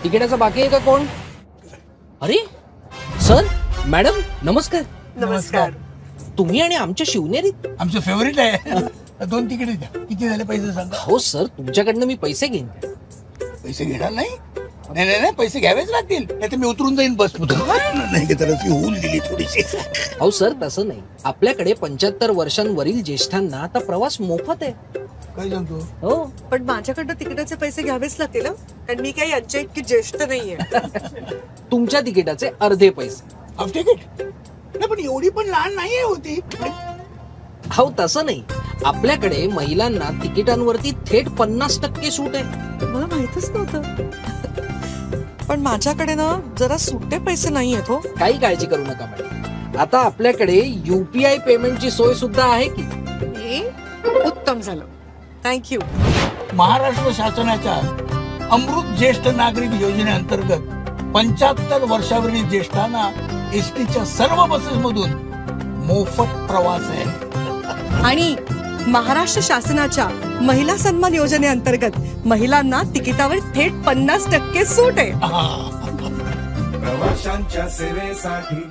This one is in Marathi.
तिकिटाचा बाकी आहे का कोण? अरे सर मॅडम नमस्कार. नमस्कार. तुम्ही आणि आमच्या शिवनेरीत आमचं फेवरेट आहे. 2 तिकीट द्या. किती झाले पैसे सांगा. हो सर तुमच्याकडनं मी पैसे घेईन. पैसे घेणार नाही? नाही नाही नाही पैसे घ्यावेच लागतील. नाही तर मी उतरून जाईन बस नाही तर होऊन दिली थोडीशी. हो सर तसं नाही. आपल्याकडे 75 वर्षांवरील ज्येष्ठांना आता प्रवास मोफत आहे. काय सांगतो? हो पण माझ्याकडनं तिकिटाचे पैसे घ्यावेच लागतील ना, कारण मी काही यांच्या इतकी ज्येष्ठ नाहीये. तुमच्या तिकिटाचे अर्धे पैसे. Half ticket? नाही पण एवढी पण लहान नाहीये होती. हो तसं नाही. आपल्याकडे महिलांना तिकिटांवरती थेट 50% सूट आहे. मला माहितच नव्हतं. पण माझ्याकडे ना जरा सुट्टे पैसे नाही आहेत. हो काही काळजी करू नका मॅडम. आता आपल्याकडे UPI पेमेंटची सोय सुद्धा आहे की. उत्तम झालं. थँक्यू. महाराष्ट्र शासनाच्या अमृत ज्येष्ठ नागरिक योजनेअंतर्गत 75 वर्षावरील ज्येष्ठांना एसटीच्या सर्व बसेस मधून मोफत प्रवास आहे. आणि महाराष्ट्र शासनाच्या महिला सन्मान योजनेअंतर्गत महिलांना तिकिटावर थेट 50% सूट आहे. प्रवाशांच्या सेवेसाठी